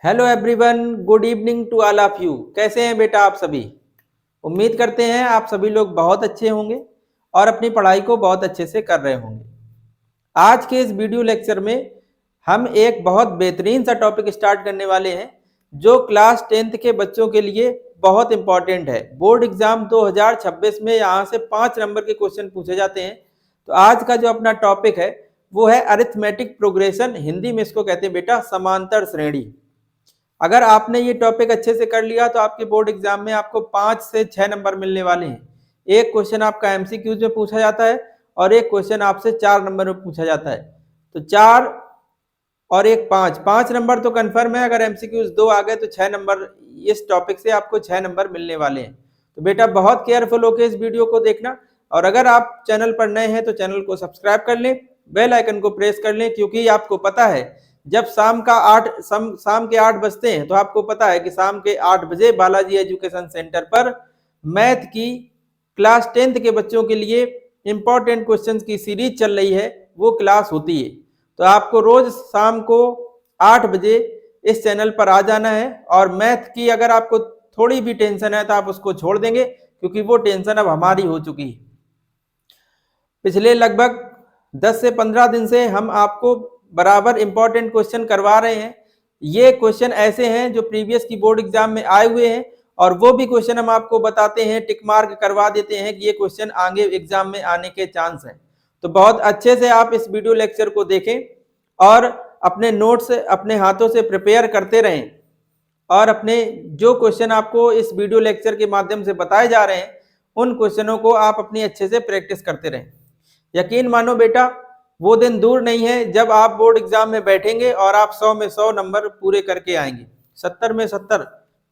Hello everyone, good evening to all of you. कैसे हैं बेटा आप सभी? उम्मीद करते हैं आप सभी लोग बहुत अच्छे होंगे और अपनी पढ़ाई को बहुत अच्छे से कर रहे होंगे। आज के इस वीडियो लेक्चर में हम एक बहुत बेहतरीन सा टॉपिक स्टार्ट करने वाले हैं जो क्लास 10th के बच्चों के लिए बहुत इंपॉर्टेंट है। बोर्ड एग्जाम 2026 में यहाँ से 5 नंबर के क्वेश्चन पूछे जाते हैं। तो आज का जो अपना टॉपिक है वो है अरिथमेटिक प्रोग्रेशन। हिंदी में इसको कहते हैं बेटा समांतर श्रेणी। अगर आपने ये टॉपिक अच्छे से कर लिया तो आपके बोर्ड एग्जाम में आपको 5 से 6 नंबर मिलने वाले हैं। एक क्वेश्चन आपका एमसीक्यूज में पूछा जाता है और एक क्वेश्चन आपसे 4 नंबर में पूछा जाता है। तो 4 और एक 5 नंबर तो कंफर्म है। अगर एमसीक्यूज 2 आ गए तो 6 नंबर, इस टॉपिक से आपको 6 नंबर मिलने वाले हैं। तो बेटा बहुत केयरफुल होकर इस वीडियो को देखना, और अगर आप चैनल पर नए हैं तो चैनल को सब्सक्राइब कर लें, बेल आइकन को प्रेस कर लें, क्योंकि आपको पता है जब शाम के 8 बजते हैं तो आपको पता है कि शाम के 8 बजे बालाजी एजुकेशन सेंटर पर मैथ की क्लास 10th के बच्चों के लिए इंपॉर्टेंट क्वेश्चंस की सीरीज चल रही है, वो क्लास होती है। तो आपको रोज शाम को 8 बजे इस चैनल पर आ जाना है, और मैथ की अगर आपको थोड़ी भी टेंशन है तो आप उसको छोड़ देंगे, क्योंकि वो टेंशन अब हमारी हो चुकी है। पिछले लगभग 10 से 15 दिन से हम आपको बराबर इंपॉर्टेंट क्वेश्चन करवा रहे हैं। ये क्वेश्चन ऐसे हैं जो प्रीवियस की बोर्ड एग्जाम में आए हुए हैं, और वो भी क्वेश्चन हम आपको बताते हैं, टिक मार्क करवा देते हैं कि ये क्वेश्चन आगे एग्जाम में आने के चांस हैं। तो बहुत अच्छे से आप इस वीडियो लेक्चर को देखें और अपने नोट्स अपने हाथों से प्रिपेयर करते रहें, और अपने जो क्वेश्चन आपको इस वीडियो लेक्चर के माध्यम से बताए जा रहे हैं उन क्वेश्चनों को आप अपनी अच्छे से प्रैक्टिस करते रहें। यकीन मानो बेटा, वो दिन दूर नहीं है जब आप बोर्ड एग्जाम में बैठेंगे और आप 100 में 100 नंबर पूरे करके आएंगे, 70 में 70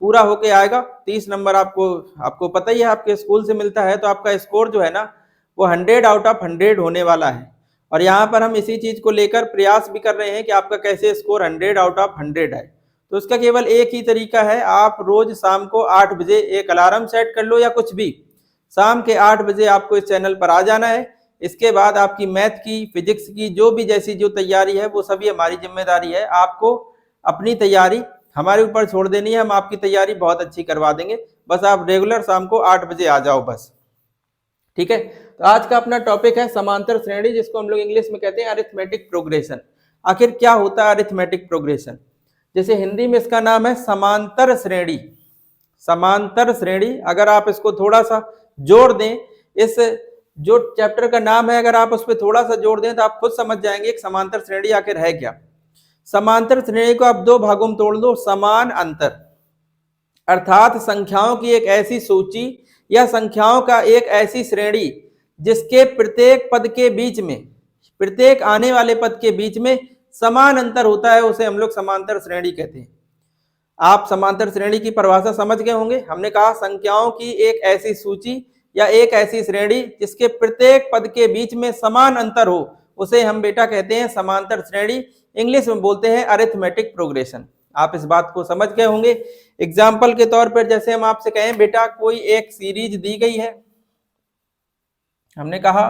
पूरा होके आएगा। 30 नंबर आपको पता ही है, आपके स्कूल से मिलता है। तो आपका स्कोर जो है ना वो 100 आउट ऑफ 100 होने वाला है। और यहाँ पर हम इसी चीज को लेकर प्रयास भी कर रहे हैं कि आपका कैसे स्कोर 100 आउट ऑफ 100 है। तो उसका केवल एक ही तरीका है, आप रोज शाम को 8 बजे एक अलार्म सेट कर लो या कुछ भी, शाम के 8 बजे आपको इस चैनल पर आ जाना है। इसके बाद आपकी मैथ की, फिजिक्स की जो भी जैसी जो तैयारी है वो सभी हमारी जिम्मेदारी है। आपको अपनी तैयारी हमारे ऊपर छोड़ देनी है, हम आपकी तैयारी बहुत अच्छी करवा देंगे। बस आप रेगुलर शाम को 8 बजे आ जाओ बस, ठीक है। तो आज का अपना टॉपिक है समांतर श्रेणी, जिसको हम लोग इंग्लिश में कहते हैं अरिथमेटिक प्रोग्रेशन। आखिर क्या होता है अरिथमेटिक प्रोग्रेशन? जैसे हिंदी में इसका नाम है समांतर श्रेणी। समांतर श्रेणी, अगर आप इसको थोड़ा सा जोड़ दें, इस जो चैप्टर का नाम है अगर आप उस पर थोड़ा सा जोड़ दें तो आप खुद समझ जाएंगे कि समांतर श्रेणी आखिर है क्या। समांतर श्रेणी को आप 2 भागों में तोड़ दो। समान अंतर, अर्थात संख्याओं की एक ऐसी सूची या संख्याओं का एक ऐसी श्रेणी जिसके प्रत्येक पद के बीच में, प्रत्येक आने वाले पद के बीच में समान अंतर होता है, उसे हम लोग समांतर श्रेणी कहते हैं। आप समांतर श्रेणी की परिभाषा समझ गए होंगे। हमने कहा संख्याओं की एक ऐसी सूची या एक ऐसी श्रेणी जिसके प्रत्येक पद के बीच में समान अंतर हो, उसे हम बेटा कहते हैं समांतर श्रेणी। इंग्लिश में बोलते हैं अरिथमेटिक प्रोग्रेशन। आप इस बात को समझ गए होंगे। एग्जाम्पल के तौर पर जैसे हम आपसे कहें बेटा कोई एक सीरीज दी गई है, हमने कहा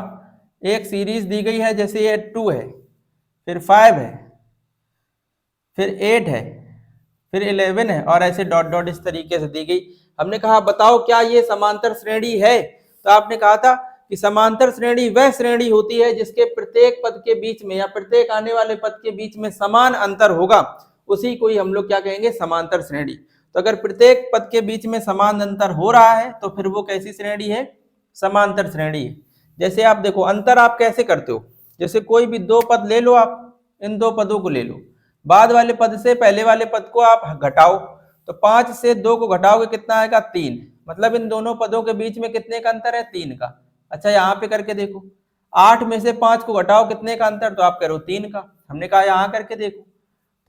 एक सीरीज दी गई है, जैसे ये 2 है, फिर 5 है, फिर 8 है, फिर 11 है, और ऐसे डॉट डॉट इस तरीके से दी गई। हमने कहा बताओ क्या ये समांतर श्रेणी है? तो आपने कहा था कि समांतर श्रेणी वह श्रेणी होती है जिसके प्रत्येक पद के बीच में या प्रत्येक आने वाले पद के बीच में समान अंतर होगा, उसी को ही हम लोग क्या कहेंगे, समांतर श्रेणी। तो अगर प्रत्येक पद के बीच में समान अंतर हो रहा है तो फिर वो कैसी श्रेणी है, समांतर श्रेणी है। जैसे आप देखो अंतर आप कैसे करते हो, जैसे कोई भी 2 पद ले लो, आप इन 2 पदों को ले लो, बाद वाले पद से पहले वाले पद को आप घटाओ, तो 5 से 2 को घटाओगे कितना आएगा, 3। मतलब इन दोनों पदों के बीच में कितने का अंतर है, 3 का। अच्छा यहाँ पे करके देखो, 8 में से 5 को घटाओ कितने का अंतर, तो आप करो 3 का। हमने कहा यहाँ करके देखो,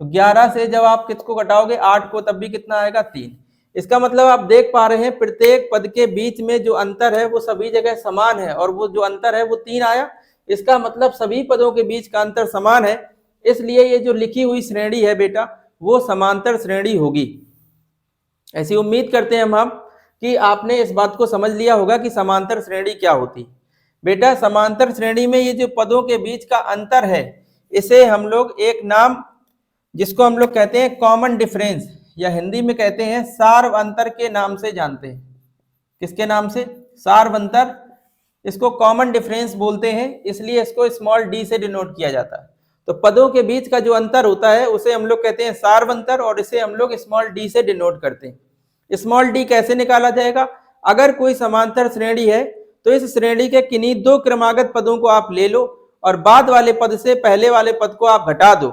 तो 11 से जब आप किसको घटाओगे, 8 को, तब भी कितना आएगा, 3। इसका मतलब आप देख पा रहे हैं प्रत्येक पद के बीच में जो अंतर है वो सभी जगह समान है, और वो जो अंतर है वो 3 आया। इसका मतलब सभी पदों के बीच का अंतर समान है, इसलिए ये जो लिखी हुई श्रेणी है बेटा वो समांतर श्रेणी होगी। ऐसी उम्मीद करते हैं हम कि आपने इस बात को समझ लिया होगा कि समांतर श्रेणी क्या होती। बेटा समांतर श्रेणी में ये जो पदों के बीच का अंतर है, इसे हम लोग एक नाम जिसको हम लोग कहते हैं कॉमन डिफरेंस, या हिंदी में कहते हैं सार्व अंतर के नाम से जानते हैं। किसके नाम से? सार्व अंतर। इसको कॉमन डिफरेंस बोलते हैं, इसलिए इसको स्मॉल डी से डिनोट किया जाता है। तो पदों के बीच का जो अंतर होता है उसे हम लोग कहते हैं सार्व अंतर, और इसे हम लोग स्मॉल डी से डिनोट करते हैं। स्मॉल डी कैसे निकाला जाएगा? अगर कोई समांतर श्रेणी है तो इस श्रेणी के किन्हीं दो क्रमागत पदों को आप ले लो और बाद वाले पद से पहले वाले पद को आप घटा दो,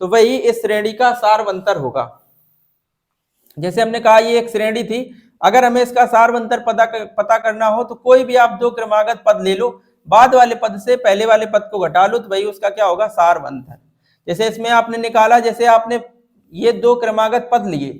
तो वही इस श्रेणी का सार्व अंतर होगा। जैसे हमने कहा ये एक श्रेणी थी, अगर हमें इसका सार्व अंतर पता करना हो तो कोई भी आप दो क्रमागत पद ले लो, बाद वाले पद से पहले वाले पद को घटा लो, तो वही उसका क्या होगा? सार्व अंतर। जैसे इसमें आपने निकाला, जैसे आपने ये दो क्रमागत पद लिए,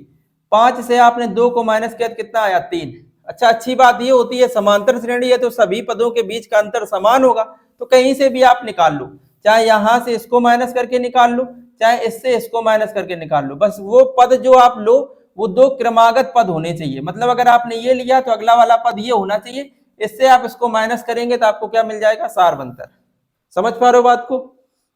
5 से आपने 2 को माइनस किया, कितना आया? 3। अच्छा, अच्छी बात ये होती है समांतर श्रेणी है तो सभी पदों के बीच का अंतर समान होगा, तो कहीं से भी आप निकाल लो, चाहे यहां से इसको माइनस करके निकाल लो, चाहे इससे इसको माइनस करके निकाल लो, बस वो पद जो आप लो वो दो क्रमागत पद होने चाहिए। मतलब अगर आपने ये लिया तो अगला वाला पद ये होना चाहिए, इससे आप इसको माइनस करेंगे तो आपको क्या मिल जाएगा? सार्व अंतर। समझ पा रहे हो बात को?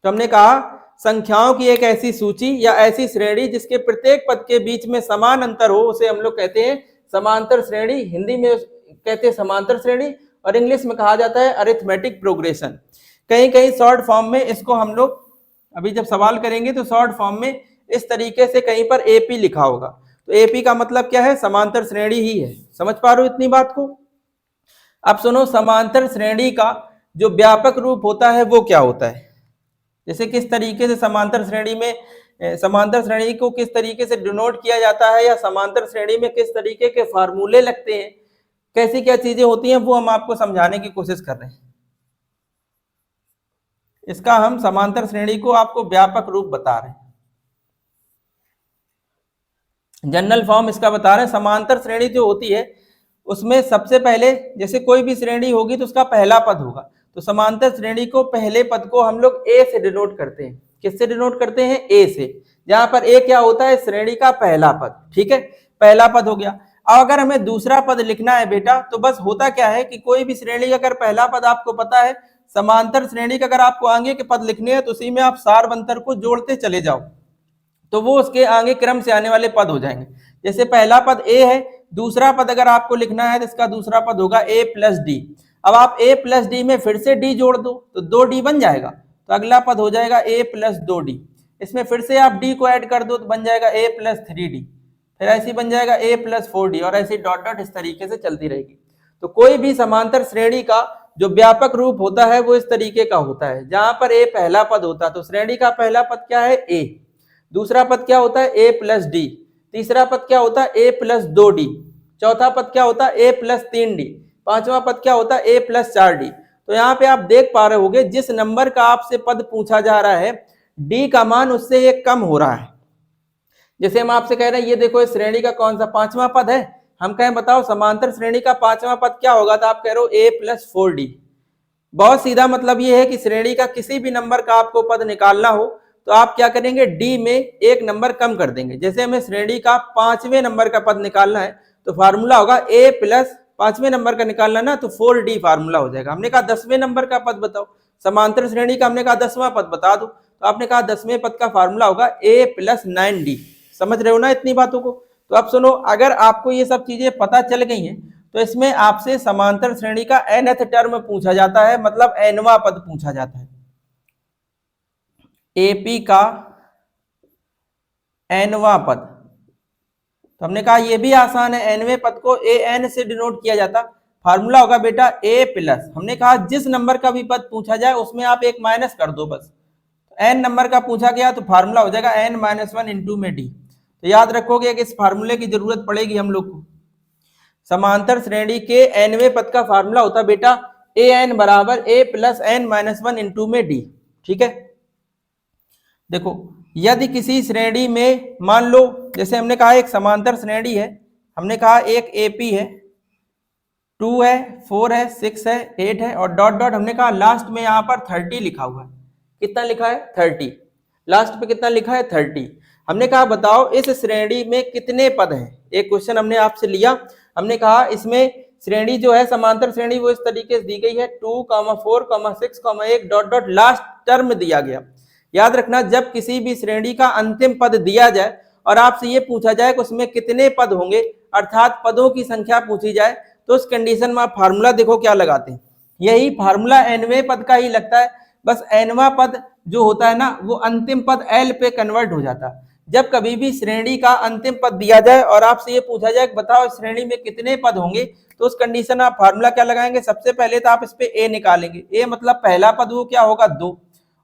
तो हमने कहा संख्याओं की एक ऐसी सूची या ऐसी श्रेणी जिसके प्रत्येक पद के बीच में समान अंतर हो उसे हम लोग कहते हैं समांतर श्रेणी। हिंदी में कहते हैं समांतर श्रेणी, और इंग्लिश में कहा जाता है अरिथमेटिक प्रोग्रेशन। कहीं कहीं शॉर्ट फॉर्म में इसको हम लोग अभी जब सवाल करेंगे तो शॉर्ट फॉर्म में इस तरीके से कहीं पर एपी लिखा होगा, तो एपी का मतलब क्या है? समांतर श्रेणी ही है। समझ पा रहे हो इतनी बात को? अब सुनो, समांतर श्रेणी का जो व्यापक रूप होता है वो क्या होता है? जैसे किस तरीके से समांतर श्रेणी में समांतर श्रेणी को किस तरीके से डिनोट किया जाता है, या समांतर श्रेणी में किस तरीके के फार्मूले लगते हैं, कैसी क्या चीजें होती हैं, वो हम आपको समझाने की कोशिश कर रहे हैं। इसका हम समांतर श्रेणी को आपको व्यापक रूप बता रहे हैं, जनरल फॉर्म इसका बता रहे हैं। समांतर श्रेणी जो होती है उसमें सबसे पहले जैसे कोई भी श्रेणी होगी तो उसका पहला पद होगा, तो समांतर श्रेणी को पहले पद को हम लोग ए से डिनोट करते हैं। किससे डिनोट करते हैं? ए से, जहां पर ए क्या होता है? श्रेणी का पहला पद। ठीक है, पहला पद हो गया। अब अगर हमें दूसरा पद लिखना है बेटा, तो बस होता क्या है कि कोई भी श्रेणी का अगर पहला पद आपको पता है, समांतर श्रेणी का अगर आपको आगे के पद लिखने हैं तो उसी में आप सार्व अंतर को जोड़ते चले जाओ, तो वो उसके आगे क्रम से आने वाले पद हो जाएंगे। जैसे पहला पद ए है, दूसरा पद अगर आपको लिखना है तो इसका दूसरा पद होगा ए प्लस डी। अब आप ए प्लस डी में फिर से डी जोड़ दो तो 2d बन जाएगा, तो अगला पद हो जाएगा ए प्लस 2d। इसमें फिर से आप डी को ऐड कर दो तो बन जाएगा ए प्लस 3d, फिर ऐसे बन जाएगा ए प्लस 4d, और ऐसे डॉट डॉट इस तरीके से चलती रहेगी। तो कोई भी समांतर श्रेणी का जो व्यापक रूप होता है वो इस तरीके का होता है, जहां पर ए पहला पद होता है तो श्रेणी का पहला पद क्या है? ए। दूसरा पद क्या होता है? ए प्लस डी। तीसरा पद क्या होता है? ए प्लस 2d। चौथा पद क्या होता है? ए प्लस 3d। पांचवा पद क्या होता है? ए प्लस 4d। तो यहाँ पे आप देख पा रहे होगे जिस नंबर का आपसे पद पूछा जा रहा है d का मान उससे एक कम हो रहा है। जैसे हम आपसे कह रहे हैं ये देखो इस श्रेणी का कौन सा 5वां पद है, हम कहें बताओ समांतर श्रेणी का 5वां पद क्या होगा, तो आप कह रहे हो ए प्लस 4d। बहुत सीधा मतलब ये है कि श्रेणी का किसी भी नंबर का आपको पद निकालना हो तो आप क्या करेंगे? डी में एक नंबर कम कर देंगे। जैसे हमें श्रेणी का 5वें नंबर का पद निकालना है तो फार्मूला होगा ए प्लस 5वें नंबर का निकालना ना, तो 4d फार्मूला हो जाएगा। हमने कहा 10वें नंबर का पद बताओ, समांतर श्रेणी का हमने कहा 10वां पद बता दो, तो आपने कहा 10वें पद का फार्मूला होगा ए प्लस 9d। समझ रहे हो ना इतनी बातों को? तो अब सुनो, अगर आपको ये सब चीजें पता चल गई हैं तो इसमें आपसे समांतर श्रेणी का nth टर्म पूछा जाता है, मतलब nवां पद पूछा जाता है। एपी का nवां पद, तो हमने कहा ये भी आसान है, nवें पद को an से डिनोट किया जाता। फार्मूला होगा बेटा a प्लस, हमने कहा जिस नंबर का भी पद पूछा जाए उसमें आप एक माइनस कर दो बस। n नंबर का पूछा गया तो फार्मूला हो जाएगा n माइनस 1 इंटू में d। तो याद रखोगे कि इस फार्मूले की जरूरत पड़ेगी हम लोग को। समांतर श्रेणी के nवें पद का फार्मूला होता है बेटा an बराबर a plus n minus 1 into में d। ठीक है, देखो यदि किसी श्रेणी में मान लो जैसे हमने कहा एक समांतर श्रेणी है, हमने कहा एक AP है, 2 है, 4 है, 6 है, 8 है, और डॉट डॉट हमने कहा लास्ट में यहाँ पर 30 लिखा हुआ है। कितना लिखा है? 30। लास्ट पे कितना लिखा है? 30। हमने कहा बताओ इस श्रेणी में कितने पद हैं। एक क्वेश्चन हमने आपसे लिया, हमने कहा इसमें श्रेणी जो है समांतर श्रेणी वो इस तरीके से दी गई है 2, 4, 6, 1 डॉट डॉट लास्ट टर्म दिया गया। याद रखना, जब किसी भी श्रेणी का अंतिम पद दिया जाए और आपसे ये पूछा जाए कि उसमें कितने पद होंगे, अर्थात पदों की संख्या पूछी जाए, तो उस कंडीशन में आप फार्मूला देखो क्या लगाते हैं, यही फार्मूला nवें पद का ही लगता है, बस nवां पद जो होता है ना वो अंतिम पद l पे कन्वर्ट हो जाता है। जब कभी भी श्रेणी का अंतिम पद दिया जाए और आपसे ये पूछा जाए बताओ श्रेणी में कितने पद होंगे, तो उस कंडीशन में आप फार्मूला क्या लगाएंगे, सबसे पहले तो आप इस पे a निकालेंगे, a मतलब पहला पद वो क्या होगा 2,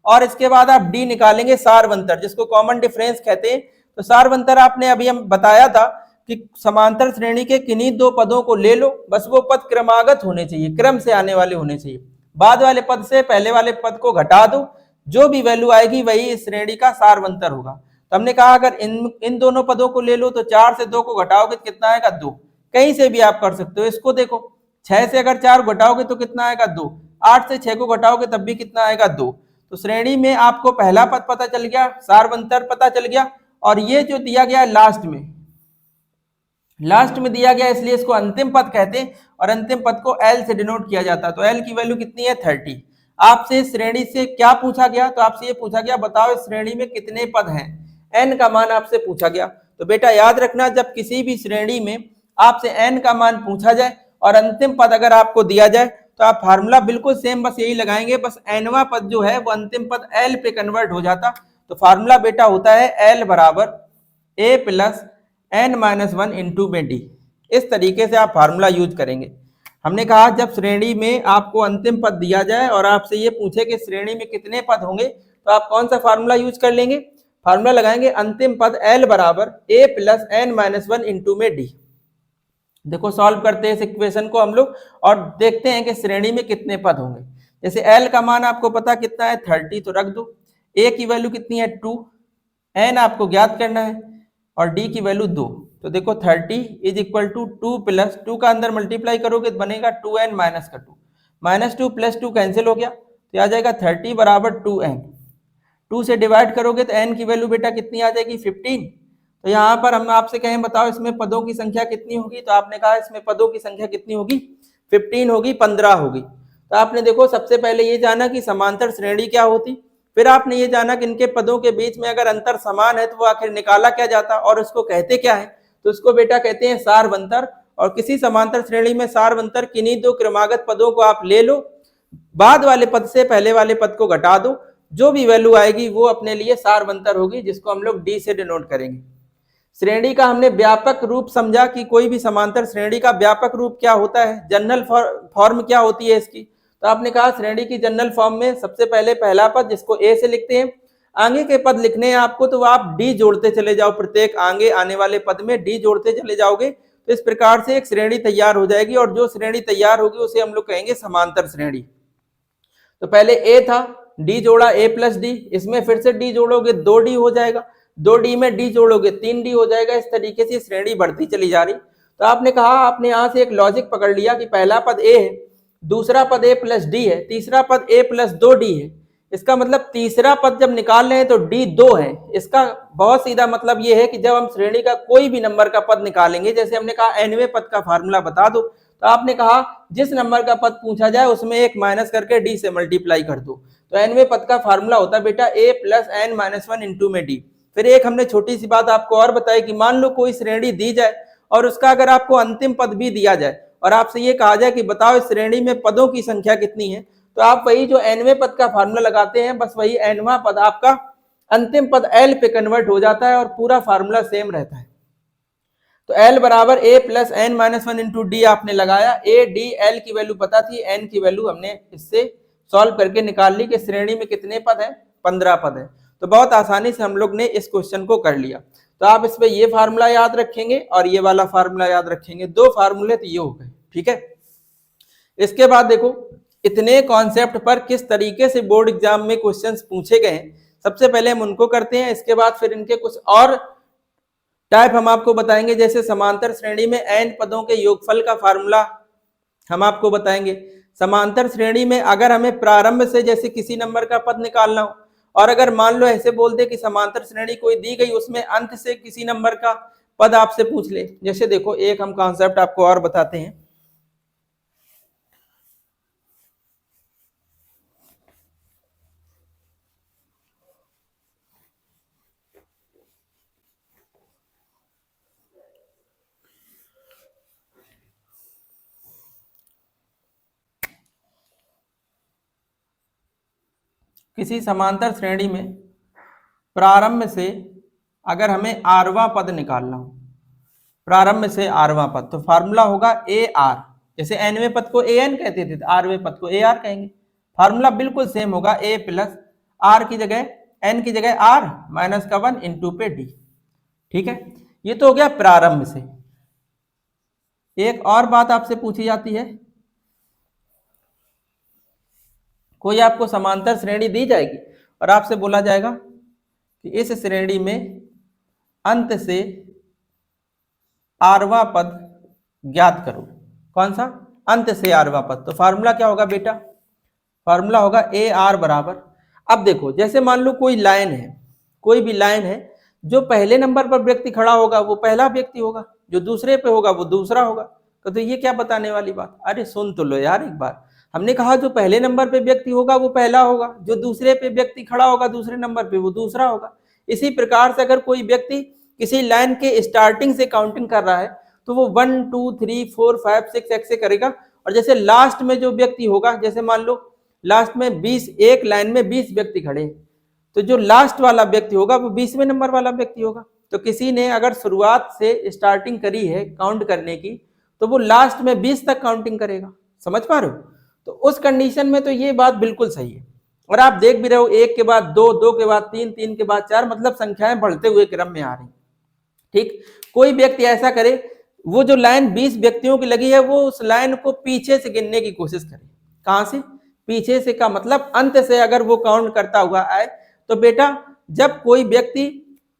और इसके बाद आप d निकालेंगे सारवंतर, जिसको कॉमन डिफरेंस कहते हैं। तो सारवंतर आपने अभी हम बताया था कि समांतर श्रेणी के किन्हीं दो पदों को ले लो, बस वो पद क्रमागत होने चाहिए, क्रम से आने वाले होने चाहिए, बाद वाले पद से पहले वाले पद को घटा दो, जो भी वैल्यू आएगी वही इस श्रेणी का सारवंतर होगा। तो हमने कहा अगर इन दोनों पदों को ले लो तो 4 से 2 को घटाओगे तो कितना आएगा 2, कहीं से भी आप कर सकते हो। इसको देखो 6 से अगर 4 घटाओगे तो कितना आएगा 2, 8 से 6 को घटाओगे तब भी कितना आएगा 2। तो श्रेणी में आपको पहला पद पता चल गया, सारवंतर पता चल गया, और ये जो दिया गया है लास्ट में दिया गया इसलिए इसको अंतिम पद कहते हैं, और अंतिम पद को L से डिनोट किया जाता है। तो L की वैल्यू कितनी है 30। आपसे श्रेणी से क्या पूछा गया, तो आपसे ये पूछा गया बताओ इस श्रेणी में कितने पद हैं, n का मान आपसे पूछा गया। तो बेटा याद रखना, जब किसी भी श्रेणी में आपसे n का मान पूछा जाए और अंतिम पद अगर आपको दिया जाए तो आप फार्मूला बिल्कुल सेम बस यही लगाएंगे, बस nवां पद जो है वो अंतिम पद L पे कन्वर्ट हो जाता। तो फार्मूला बेटा होता है L बराबर a plus n minus 1 into में d। इस तरीके से आप फार्मूला यूज करेंगे। हमने कहा जब श्रेणी में आपको अंतिम पद दिया जाए और आपसे ये पूछे कि श्रेणी में कितने पद होंगे, तो आप कौन सा फार्मूला यूज कर लेंगे, फार्मूला लगाएंगे अंतिम पद L बराबर a plus n minus 1 into में d। देखो सॉल्व करते हैं इस इक्वेशन को हम लोग और देखते हैं कि श्रेणी में कितने पद होंगे। जैसे L का मान आपको पता कितना है 30, तो रख दो, a की वैल्यू कितनी है 2, n आपको ज्ञात करना है और d की वैल्यू 2। तो देखो 30 इज इक्वल टू 2 प्लस 2 का अंदर मल्टीप्लाई करोगे तो बनेगा 2n माइनस का 2, माइनस 2 प्लस 2 कैंसिल हो गया, तो आ जाएगा 30 बराबर 2n। 2 से डिवाइड करोगे तो n की वैल्यू बेटा कितनी आ जाएगी 15। तो यहाँ पर हम आपसे कहें बताओ इसमें पदों की संख्या कितनी होगी, तो आपने कहा इसमें पदों की संख्या कितनी होगी 15 होगी, 15 होगी। तो आपने देखो सबसे पहले ये जाना कि समांतर श्रेणी क्या होती, फिर आपने ये जाना कि इनके पदों के बीच में अगर अंतर समान है तो वो आखिर निकाला क्या जाता और उसको कहते क्या है, तो उसको बेटा कहते हैं सारवंतर। और किसी समांतर श्रेणी में सारवंतर किन्हीं दो क्रमागत पदों को आप ले लो, बाद वाले पद से पहले वाले पद को घटा दो, जो भी वैल्यू आएगी वो अपने लिए सारवंतर होगी, जिसको हम लोग डी से डिनोट करेंगे। श्रेणी का हमने व्यापक रूप समझा कि कोई भी समांतर श्रेणी का व्यापक रूप क्या होता है, जनरल फॉर्म क्या होती है इसकी। तो आपने कहा श्रेणी की जनरल फॉर्म में सबसे पहले पहला पद जिसको ए से लिखते हैं, आगे के पद लिखने हैं आपको तो आप डी जोड़ते चले जाओ, प्रत्येक आगे आने वाले पद में डी जोड़ते चले जाओगे, तो इस प्रकार से एक श्रेणी तैयार हो जाएगी, और जो श्रेणी तैयार होगी उसे हम लोग कहेंगे समांतर श्रेणी। तो पहले ए था, डी जोड़ा ए प्लस डी, इसमें फिर से डी जोड़ोगे 2d हो जाएगा, 2d में डी जोड़ोगे 3d हो जाएगा। इस तरीके से श्रेणी बढ़ती चली जा रही। तो आपने कहा आपने यहाँ से एक लॉजिक पकड़ लिया कि पहला पद ए है, दूसरा पद ए प्लस डी है, तीसरा पद ए प्लस 2d है। इसका मतलब तीसरा पद जब निकाल रहे हैं तो d 2 है। इसका बहुत सीधा मतलब ये है कि जब हम श्रेणी का कोई भी नंबर का पद निकालेंगे, जैसे हमने कहा nवें पद का फार्मूला बता दो, तो आपने कहा जिस नंबर का पद पूछा जाए उसमें एक माइनस करके डी से मल्टीप्लाई कर दो। तो nवें पद का फार्मूला होता है बेटा a plus n minus 1 into में डी। फिर एक हमने छोटी सी बात आपको और बताई कि मान लो कोई श्रेणी दी जाए और उसका अगर आपको अंतिम पद भी दिया जाए और आपसे ये कहा जाए कि बताओ इस श्रेणी में पदों की संख्या कितनी है, तो आप वही जो nवें पद का फार्मूला लगाते हैं, बस वही nवां पद आपका अंतिम पद L पे कन्वर्ट हो जाता है और पूरा फार्मूला सेम रहता है। तो L बराबर a plus n minus 1 into D आपने लगाया, a d L की वैल्यू पता थी, n की वैल्यू हमने इससे सॉल्व करके निकाल ली कि श्रेणी में कितने पद है 15 पद है। तो बहुत आसानी से हम लोग ने इस क्वेश्चन को कर लिया। तो आप इस पे ये फार्मूला याद रखेंगे और ये वाला फार्मूला याद रखेंगे, दो फार्मूले तो ये हो गए, ठीक है। इसके बाद देखो इतने कॉन्सेप्ट पर किस तरीके से बोर्ड एग्जाम में क्वेश्चंस पूछे गए हैं, सबसे पहले हम उनको करते हैं। इसके बाद फिर इनके कुछ और टाइप हम आपको बताएंगे, जैसे समांतर श्रेणी में n पदों के योगफल का फार्मूला हम आपको बताएंगे। समांतर श्रेणी में अगर हमें प्रारंभ से जैसे किसी नंबर का पद निकालना हो, और अगर मान लो ऐसे बोल दे कि समांतर श्रेणी कोई दी गई उसमें अंत से किसी नंबर का पद आपसे पूछ ले, जैसे देखो एक हम कॉन्सेप्ट आपको और बताते हैं। किसी समांतर श्रेणी में प्रारंभ से अगर हमें आरवां पद निकालना हो, प्रारंभ से आरवां पद, तो फार्मूला होगा ए आर। जैसे एनवें पद को ए एन कहते थे, आरवें पद को ए आर कहेंगे। फार्मूला बिल्कुल सेम होगा, ए प्लस आर की जगह एन की जगह आर माइनस का 1 इंटू पे डी। ठीक है, ये तो हो गया प्रारंभ से। एक और बात आपसे पूछी जाती है, कोई आपको समांतर श्रेणी दी जाएगी और आपसे बोला जाएगा कि इस श्रेणी में अंत से आरवां पद ज्ञात करो। कौन सा? अंत से आरवां पद। तो फार्मूला क्या होगा बेटा? फार्मूला होगा ए आर बराबर। अब देखो, जैसे मान लो कोई लाइन है, कोई भी लाइन है, जो पहले नंबर पर व्यक्ति खड़ा होगा वो पहला व्यक्ति होगा, जो दूसरे पे होगा वो दूसरा होगा। तो ये क्या बताने वाली बात? अरे सुन तो लो यार एक बार। हमने कहा जो पहले नंबर पे व्यक्ति होगा वो पहला होगा, जो दूसरे पे व्यक्ति खड़ा होगा दूसरे नंबर पे वो दूसरा होगा। इसी प्रकार से अगर कोई व्यक्ति किसी लाइन के स्टार्टिंग से काउंटिंग कर रहा है तो वो 1 2 3 4 5 6 ऐसे करेगा। और जैसे लास्ट में जो व्यक्ति होगा, जैसे मान लो लास्ट में 20, एक लाइन में 20 व्यक्ति खड़े हैं, तो जो लास्ट वाला व्यक्ति होगा वो 20वें नंबर वाला व्यक्ति होगा। तो किसी ने अगर शुरुआत से स्टार्टिंग करी है काउंट करने की तो वो लास्ट में 20 तक काउंटिंग करेगा। समझ पा रहे हो? तो उस कंडीशन में तो ये बात बिल्कुल सही है। और आप देख भी रहे हो, 1 के बाद 2, 2 के बाद 3, 3 के बाद 4, मतलब संख्याएं बढ़ते हुए क्रम में आ रही। ठीक, कोई व्यक्ति ऐसा करे, वो जो लाइन 20 व्यक्तियों की लगी है वो उस लाइन को पीछे से गिनने की कोशिश करे। कहां से? पीछे से का मतलब अंत से अगर वो काउंट करता हुआ आए। तो बेटा जब कोई व्यक्ति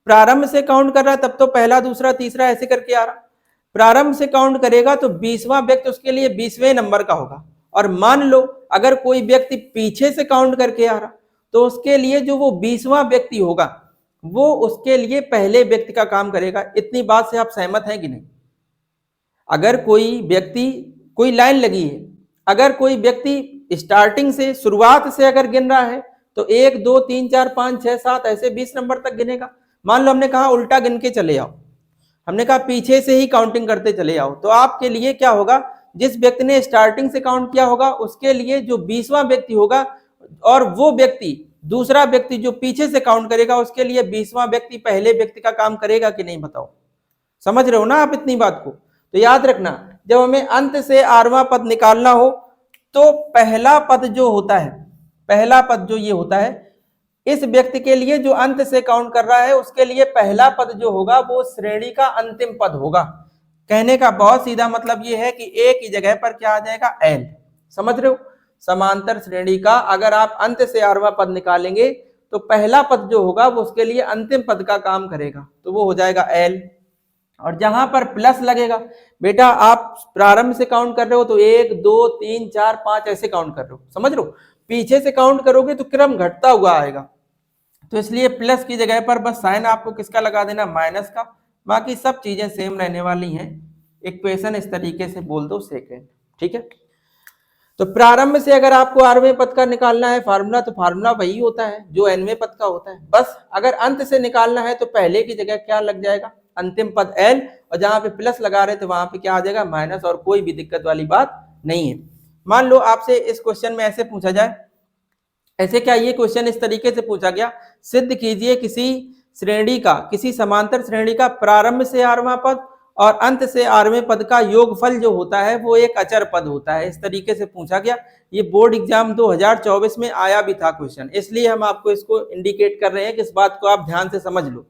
प्रारंभ से काउंट कर रहा है तब तो पहला दूसरा तीसरा ऐसे करके आ रहा। प्रारंभ से काउंट करेगा तो 20वां व्यक्ति उसके लिए 20वें नंबर का होगा। और मान लो अगर कोई व्यक्ति पीछे से काउंट करके आ रहा तो उसके लिए जो वो 20वां व्यक्ति होगा वो उसके लिए पहले व्यक्ति का काम करेगा। इतनी बात से आप सहमत हैं कि नहीं? अगर कोई व्यक्ति, कोई लाइन लगी है, अगर कोई व्यक्ति स्टार्टिंग से, शुरुआत से अगर गिन रहा है तो 1 2 3 4 5 6 7 ऐसे 20 नंबर तक गिनेगा। मान लो हमने कहा उल्टा गिन के चले आओ, हमने कहा पीछे से ही काउंटिंग करते चले आओ, तो आपके लिए क्या होगा? जिस व्यक्ति ने स्टार्टिंग से काउंट किया होगा उसके लिए जो 20वां व्यक्ति होगा, और वो व्यक्ति दूसरा व्यक्ति जो पीछे से काउंट करेगा उसके लिए 20वां व्यक्ति पहले व्यक्ति का काम करेगा कि नहीं? बताओ। समझ रहे हो ना आप इतनी बात को? तो याद रखना, जब हमें अंत से आरवां पद निकालना हो तो पहला पद जो होता है, पहला पद जो ये होता है, इस व्यक्ति के लिए जो अंत से काउंट कर रहा है उसके लिए पहला पद जो होगा वो श्रेणी का अंतिम पद होगा। कहने का बहुत सीधा मतलब ये है कि ए की जगह पर क्या आ जाएगा? एल। समझ रहे हो? समांतर श्रेणी का अगर आप अंत से आरवां पद निकालेंगे तो पहला पद जो होगा वो उसके लिए अंतिम पद का काम करेगा, तो वो हो जाएगा एल। और जहां पर प्लस लगेगा, बेटा आप प्रारंभ से काउंट कर रहे हो तो 1 2 3 4 5 ऐसे काउंट कर रहे हो, समझ रहे हो? पीछे से काउंट करोगे तो क्रम घटता हुआ आएगा, तो इसलिए प्लस की जगह पर बस साइन आपको किसका लगा देना? माइनस का। बाकी सब चीजें सेम रहने वाली हैं। इक्वेशन इस तरीके से बोल दो सेकेंड। ठीक है, तो प्रारंभ से अगर आपको आरवें पद का निकालना है फार्मूला, तो फार्मूला वही होता है जो एनवें पद का होता है। बस अगर अंत से निकालना है तो पहले की जगह क्या लग जाएगा? अंतिम पद एल, और जहां पे प्लस लगा रहे थे वहां पे क्या आ जाएगा? माइनस। और कोई भी दिक्कत वाली बात नहीं है। मान लो आपसे इस क्वेश्चन में ऐसे पूछा जाए, ऐसे क्या ये क्वेश्चन इस तरीके से पूछा गया, सिद्ध कीजिए किसी श्रेणी का, किसी समांतर श्रेणी का प्रारंभ से आरवां पद और अंत से आरवें पद का योगफल जो होता है वो एक अचर पद होता है। इस तरीके से पूछा गया। ये बोर्ड एग्जाम 2024 में आया भी था क्वेश्चन, इसलिए हम आपको इसको इंडिकेट कर रहे हैं कि इस बात को आप ध्यान से समझ लो।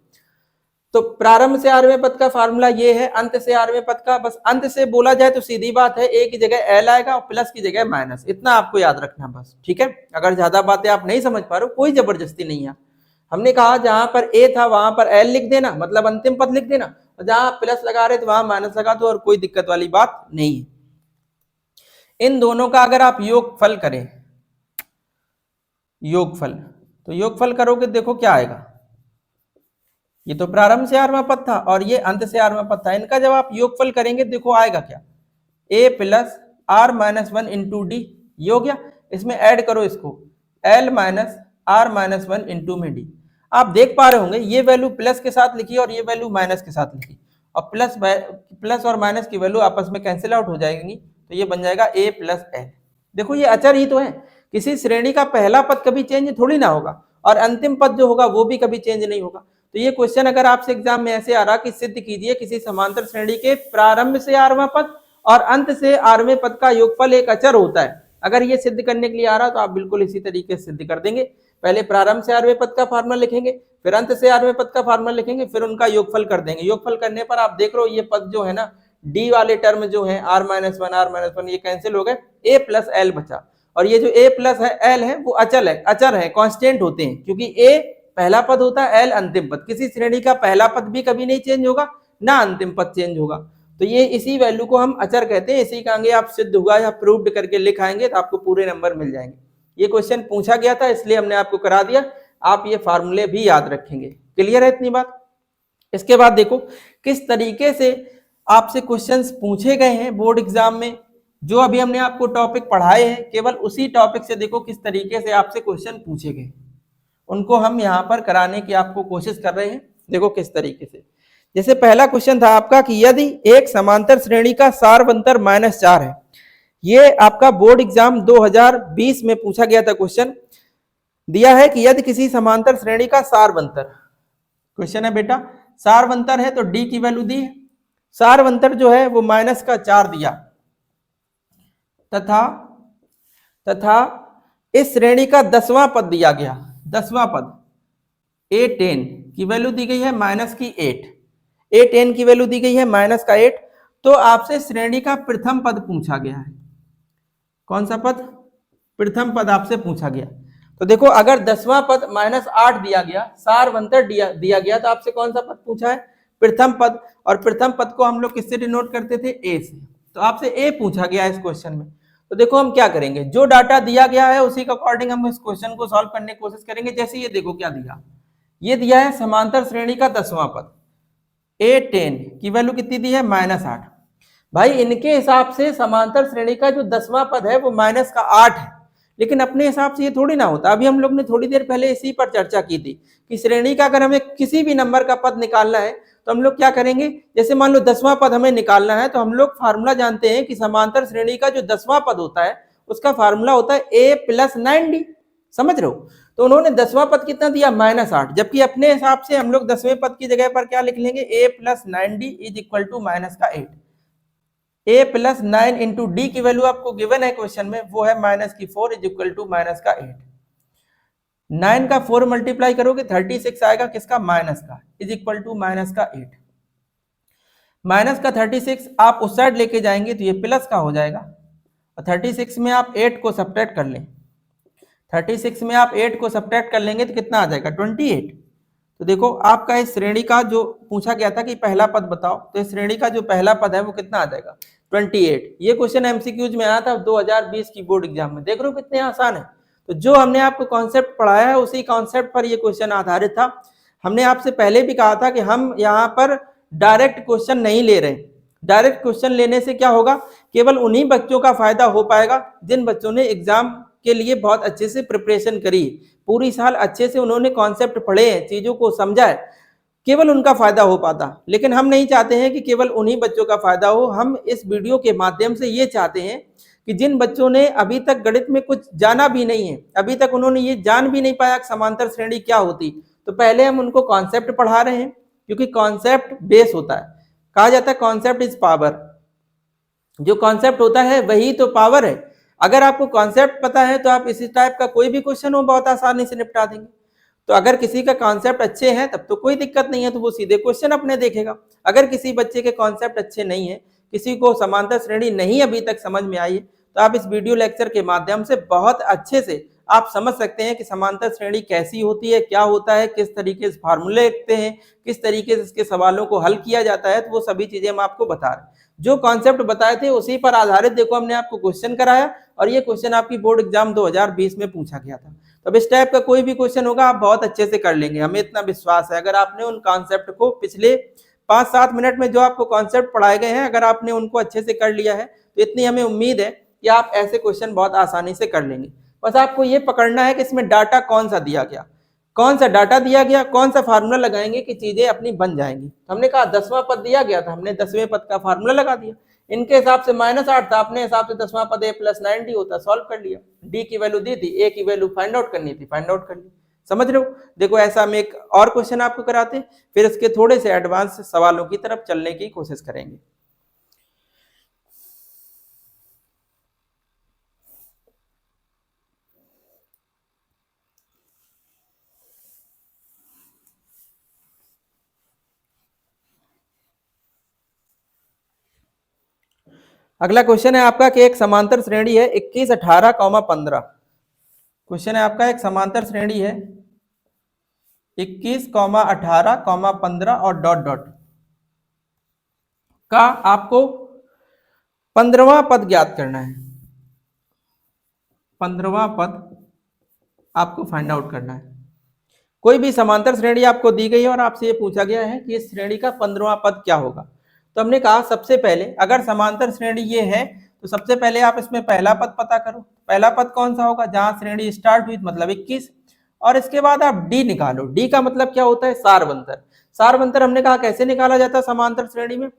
तो प्रारंभ से आरवें पद का फार्मूला ये है, अंत से आरवें पद का, बस अंत से बोला जाए तो सीधी बात है, ए की जगह एल आएगा और प्लस की जगह माइनस। इतना आपको याद रखना बस। ठीक है, अगर ज्यादा बातें आप नहीं समझ पा रहे हो कोई जबरदस्ती नहीं है। हमने कहा जहां पर ए था वहां पर एल लिख देना, मतलब अंतिम पद लिख देना, और जहां प्लस लगा रहे थे वहां माइनस लगा दो, और कोई दिक्कत वाली बात नहीं है। इन दोनों का अगर आप योगफल करें, योगफल, तो योगफल करोगे देखो क्या आएगा। ये तो प्रारंभ से आरवां पद था और ये अंत से आरवां पद था, इनका जब आप योगफल करेंगे देखो आएगा क्या? a plus r minus 1 into d, ये हो गया। इसमें ऐड करो इसको, l minus r minus 1 into में डी। आप देख पा रहे होंगे ये वैल्यू प्लस के साथ लिखी और ये वैल्यू माइनस के साथ लिखी, और प्लस और माइनस की वैल्यू आपस में कैंसिल आउट हो जाएंगी, तो ये बन जाएगा a प्लस एल। देखो ये अचर ही तो है, किसी श्रेणी का पहला पद कभी चेंज थोड़ी ना होगा, और अंतिम पद जो होगा वो भी कभी चेंज नहीं होगा। तो ये क्वेश्चन अगर आपसे एग्जाम में ऐसे आ रहा कि सिद्ध कीजिए किसी समांतर श्रेणी के प्रारंभ से आरवां पद और अंत से आरवें पद का योगफल एक अचर होता है, अगर ये सिद्ध करने के लिए आ रहा तो आप बिल्कुल इसी तरीके से सिद्ध कर देंगे। पहले प्रारंभ से आरवें पद का फार्मूला लिखेंगे, फिर अंत से आरवें पद का फार्मूला लिखेंगे, फिर उनका योगफल कर देंगे। योगफल करने पर आप देख रहे हो ये पद जो है ना, डी वाले टर्म जो है r-1 ये कैंसिल हो गए, a प्लस एल बचा, और ये जो a प्लस है एल है वो अचर है, कांस्टेंट होते हैं, क्योंकि a पहला पद होता है, एल अंतिम पद। किसी श्रेणी का पहला पद भी कभी नहीं चेंज होगा, ना अंतिम पद चेंज होगा। तो ये इसी वैल्यू को हम अचर कहते हैं। इसी का आगे आप सिद्ध हुआ या प्रूव्ड करके लिखाएंगे तो आपको पूरे नंबर मिल जाएंगे। ये क्वेश्चन पूछा गया था इसलिए हमने आपको करा दिया, आप ये फार्मूले भी याद रखेंगे। क्लियर है इतनी बात? इसके बाद देखो किस तरीके से आपसे क्वेश्चंस पूछे गए हैं बोर्ड एग्जाम में। जो अभी हमने आपको टॉपिक पढ़ाए हैं केवल उसी टॉपिक से देखो किस तरीके से आपसे क्वेश्चन पूछे गए, उनको हम यहाँ पर कराने की आपको कोशिश कर रहे हैं। देखो किस तरीके से, जैसे पहला क्वेश्चन था आपका कि यदि एक समांतर श्रेणी का सारवंतर -4 है, ये आपका बोर्ड एग्जाम 2020 में पूछा गया था। क्वेश्चन दिया है कि यदि किसी समांतर श्रेणी का सारवंतर, क्वेश्चन है बेटा सारवंतर है तो डी की वैल्यू दी है, सारवंतर जो है वो -4 दिया, तथा इस श्रेणी का 10वां पद दिया गया, 10वां पद a10 की वैल्यू दी गई है -8, a10 की वैल्यू दी गई है -8। तो आपसे श्रेणी का प्रथम पद पूछा गया है। कौन सा पद? प्रथम पद आपसे पूछा गया। तो देखो अगर 10वां पद -8 दिया गया, सारवंतर दिया गया, तो आपसे कौन सा पद पूछा है? प्रथम पद। और प्रथम पद को हम लोग किससे डिनोट करते थे? ए से। तो आपसे ए पूछा गया इस क्वेश्चन में। तो देखो हम क्या करेंगे, जो डाटा दिया गया है उसी के अकॉर्डिंग हम इस क्वेश्चन को सॉल्व करने की कोशिश करेंगे। जैसे ये देखो क्या दिया, ये दिया है समांतर श्रेणी का 10वां पद, a10 की वैल्यू कितनी दी है? -8। भाई इनके हिसाब से समांतर श्रेणी का जो 10वां पद है वो -8 है, लेकिन अपने हिसाब से ये थोड़ी ना होता। अभी हम लोग ने थोड़ी देर पहले इसी पर चर्चा की थी कि श्रेणी का अगर हमें किसी भी नंबर का पद निकालना है तो हम लोग क्या करेंगे, जैसे मान लो 10वां पद हमें निकालना है तो हम लोग फार्मूला जानते हैं कि समांतर श्रेणी का जो 10वां पद होता है उसका फार्मूला होता है a + 9d। समझ रहे हो? तो उन्होंने 10वां पद कितना दिया? -8, जबकि अपने हिसाब से हम लोग 10वें पद की जगह पर क्या लिख लेंगे? a + 9d = -8। a + 9 into D की वैल्यू आपको गिवन है क्वेश्चन में, वो है -4 = -8। 9 का 4 मल्टीप्लाई करोगे 36 आएगा, किसका? माइनस का, =-8। माइनस का 36 आप उस साइड लेके जाएंगे तो ये प्लस का हो जाएगा, और 36 में आप 8 को सब्ट्रैक्ट कर लें, 36 में आप 8 को सब्ट्रैक्ट कर लेंगे तो कितना आ जाएगा? 28। तो देखो आपका इस श्रेणी का जो पूछा गया था कि पहला पद बताओ, तो इस श्रेणी का जो पहला पद है वो कितना आ जाएगा? 28। ये क्वेश्चन एमसीक्यूज में आया था 2020 की बोर्ड एग्जाम में। देख रहे हो कितने आसान है। तो जो हमने आपको कॉन्सेप्ट पढ़ाया है उसी कॉन्सेप्ट पर ये क्वेश्चन आधारित था। हमने आपसे पहले भी कहा था कि हम यहाँ पर डायरेक्ट क्वेश्चन नहीं ले रहे। डायरेक्ट क्वेश्चन लेने से क्या होगा, केवल उन्हीं बच्चों का फायदा हो पाएगा जिन बच्चों ने एग्जाम के लिए बहुत अच्छे से प्रिपरेशन करी, पूरी साल अच्छे से उन्होंने कॉन्सेप्ट पढ़े हैं, चीजों को समझा है, केवल उनका फायदा हो पाता। लेकिन हम नहीं चाहते हैं कि केवल उन्हीं बच्चों का फायदा हो। हम इस वीडियो के माध्यम से ये चाहते हैं कि जिन बच्चों ने अभी तक गणित में कुछ जाना भी नहीं है, अभी तक उन्होंने ये जान भी नहीं पाया कि समांतर श्रेणी क्या होती, तो पहले हम उनको कॉन्सेप्ट पढ़ा रहे हैं, क्योंकि कॉन्सेप्ट बेस होता है। कहा जाता है कॉन्सेप्ट इज पावर, जो कॉन्सेप्ट होता है वही तो पावर है। अगर आपको कॉन्सेप्ट पता है तो आप इसी टाइप का कोई भी क्वेश्चन हो बहुत आसानी से निपटा देंगे। तो अगर किसी का कॉन्सेप्ट अच्छे हैं तब तो कोई दिक्कत नहीं है, तो वो सीधे क्वेश्चन अपने देखेगा। अगर किसी बच्चे के कॉन्सेप्ट अच्छे नहीं है, किसी को समांतर श्रेणी नहीं अभी तक समझ में आई है, तो आप इस वीडियो लेक्चर के माध्यम से बहुत अच्छे से आप समझ सकते हैं कि समांतर श्रेणी कैसी होती है, क्या होता है, किस तरीके से फार्मूले लिखते हैं, किस तरीके से इसके सवालों को हल किया जाता है। तो वो सभी चीजें हम आपको बता रहे हैं। जो कॉन्सेप्ट बताए थे उसी पर आधारित देखो हमने आपको क्वेश्चन कराया, और ये क्वेश्चन आपकी बोर्ड एग्जाम 2020 में पूछा गया था। तो अब इस टाइप का कोई भी क्वेश्चन होगा आप बहुत अच्छे से कर लेंगे, हमें इतना विश्वास है। अगर आपने उन कॉन्सेप्ट को पिछले 5-7 मिनट में जो आपको कॉन्सेप्ट पढ़ाए गए हैं, अगर आपने उनको अच्छे से कर लिया है तो इतनी हमें उम्मीद है कि आप ऐसे क्वेश्चन बहुत आसानी से कर लेंगे। बस आपको ये पकड़ना है कि इसमें डाटा कौन सा दिया गया, कौन सा डाटा दिया गया, कौन सा फार्मूला लगाएंगे कि चीजें अपनी बन जाएंगी। हमने कहा 10वां पद दिया गया था, हमने 10वें पद का फार्मूला लगा दिया। इनके हिसाब से -8 था, अपने हिसाब से 10वां पद a + 90 होता, सॉल्व कर लिया। d की वैल्यू दी थी, a की वैल्यू फाइंड आउट करनी थी, फाइंड आउट कर ली। समझ रहे हो? देखो ऐसा हम एक और क्वेश्चन आपको कराते हैं, फिर इसके थोड़े से एडवांस सवालों की तरफ चलने की कोशिश करेंगे। अगला क्वेश्चन है आपका कि एक समांतर श्रेणी है 21, 18, 15। क्वेश्चन है आपका एक समांतर श्रेणी है 21, 18, 15 और डॉट डॉट का आपको 15वां पद ज्ञात करना है। 15वां पद आपको फाइंड आउट करना है। कोई भी समांतर श्रेणी आपको दी गई है और आपसे ये पूछा गया है कि इस श्रेणी का 15वां पद क्या होगा। तो हमने कहा सबसे पहले अगर समांतर श्रेणी ये है तो सबसे पहले आप इसमें पहला पद पता करो। पहला पद कौन सा होगा? जहां श्रेणी स्टार्ट हुई मतलब 21, और इसके बाद आप डी निकालो। डी का मतलब क्या होता है? सारवंतर। सारवंतर हमने कहा कैसे निकाला जाता है समांतर श्रेणी में?